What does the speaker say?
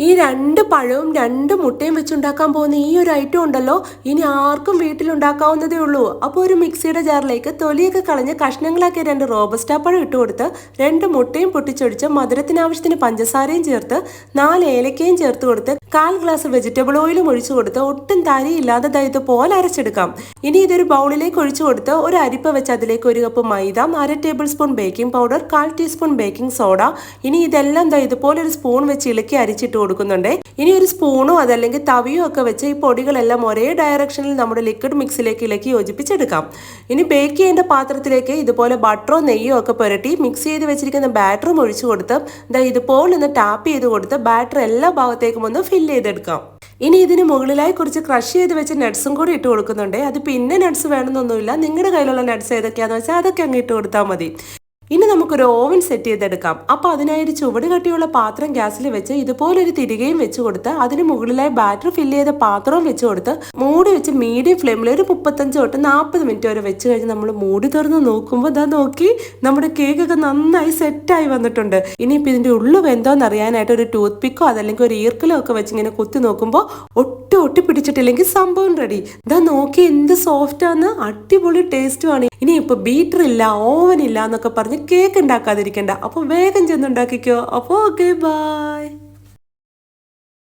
ഈ 2 പഴവും 2 മുട്ടയും വെച്ചുണ്ടാക്കാൻ പോകുന്ന ഈ ഒരു ഐറ്റം ഉണ്ടല്ലോ, ഇനി ആർക്കും വീട്ടിലുണ്ടാക്കാവുന്നതേ ഉള്ളൂ. അപ്പോൾ ഒരു മിക്സിയുടെ ജാറിലേക്ക് തൊലിയൊക്കെ കളഞ്ഞ് കഷ്ണങ്ങളാക്കിയ 2 റോബസ്റ്റാ പഴം ഇട്ട് കൊടുത്ത് 2 മുട്ടയും പൊട്ടിച്ചൊടിച്ച് മധുരത്തിന് ആവശ്യത്തിന് പഞ്ചസാരയും ചേർത്ത് 4 ഏലക്കയും ചേർത്ത് കൊടുത്ത് 1/4 ഗ്ലാസ് വെജിറ്റബിൾ ഓയിലും ഒഴിച്ചു കൊടുത്ത് ഒട്ടും തരിയില്ലാതെ ഇതുപോലെ അരച്ചെടുക്കാം. ഇനി ഇതൊരു ബൗളിലേക്ക് ഒഴിച്ചു കൊടുത്ത് ഒരു അരിപ്പ വെച്ച് അതിലേക്ക് 1 കപ്പ് മൈദ, 1/2 table spoon baking powder, 1/4 teaspoon baking soda. ഇനി ഇതെല്ലാം ഇതുപോലെ ഒരു സ്പൂൺ വെച്ച് ഇളക്കി അരിച്ചിട്ട് കൊടുക്കുന്നുണ്ട്. ഇനി ഒരു സ്പൂണോ അതല്ലെങ്കിൽ തവിയോ ഒക്കെ വെച്ച് ഈ പൊടികളെല്ലാം ഒരേ ഡയറക്ഷനിൽ നമ്മുടെ ലിക്വിഡ് മിക്സിലേക്ക് ഇളക്കി യോജിപ്പിച്ചെടുക്കാം. ഇനി ബേക്ക് ചെയ്യേണ്ട പാത്രത്തിലേക്ക് ഇതുപോലെ ബട്ടറോ നെയ്യോ ഒക്കെ പുരട്ടി മിക്സ് ചെയ്ത് വെച്ചിരിക്കുന്ന ബാറ്ററും ഒഴിച്ചു കൊടുത്ത് ഇതുപോലെ ഒന്ന് ടാപ്പ് ചെയ്ത് കൊടുത്ത് ബാറ്റർ എല്ലാ ഭാഗത്തേക്കും ഒന്ന് ഫില്ല് ചെയ്തെടുക്കാം. ഇനി ഇതിന് മുകളിലായി കുറച്ച് ക്രഷ് ചെയ്ത് വെച്ച നട്ട്സും കൂടി ഇട്ട് കൊടുക്കുന്നുണ്ട്. അത് പിന്നെ നട്ട്സ് വേണമെന്നൊന്നുമില്ല, നിങ്ങളുടെ കയ്യിലുള്ള നട്ട്സ് ഏതൊക്കെയാണെന്ന് വെച്ചാൽ അതൊക്കെ അങ്ങ് ഇട്ട് കൊടുത്താൽ മതി. ഇനി നമുക്കൊരു ഓവൻ സെറ്റ് ചെയ്തെടുക്കാം. അപ്പോൾ അതിനായി ഒരു ചുവട് കട്ടിയുള്ള പാത്രം ഗ്യാസിൽ വെച്ച് ഇതുപോലൊരു തിരികെയും വെച്ച് കൊടുത്ത് അതിന് മുകളിലായി ബാറ്റർ ഫില്ല് ചെയ്ത പാത്രവും വെച്ച് കൊടുത്ത് മൂടി വെച്ച് മീഡിയം ഫ്ലെയിമിൽ ഒരു 35 തൊട്ട് 40 മിനിറ്റ് വരെ വെച്ച് കഴിഞ്ഞ് നമ്മൾ മൂടി തുറന്ന് നോക്കുമ്പോൾ നോക്കി നമ്മുടെ കേക്കൊക്കെ നന്നായി സെറ്റായി വന്നിട്ടുണ്ട്. ഇനിയിപ്പോൾ ഇതിൻ്റെ ഉള്ളു വെന്തോന്ന് അറിയാനായിട്ട് ഒരു ടൂത്ത് പിക്കോ അതല്ലെങ്കിൽ ഒരു ഈർക്കലോ ഒക്കെ വെച്ച് ഇങ്ങനെ കുത്തി നോക്കുമ്പോൾ ഒട്ടി പിടിച്ചിട്ടില്ലെങ്കിൽ സംഭവം റെഡി. നോക്കി എന്ത് സോഫ്റ്റാന്ന്, അടിപൊളി ടേസ്റ്റുമാണ്. ഇനി ഇപ്പോൾ ബീറ്റർ ഇല്ല, ഓവൻ ഇല്ല എന്നൊക്കെ പറഞ്ഞ് കേക്ക് ഉണ്ടാക്കാതിരിക്കണ്ട. അപ്പോൾ വേഗം ചെന്നുണ്ടാക്കിക്കോ. അപ്പോൾ ഓക്കെ, ബൈ.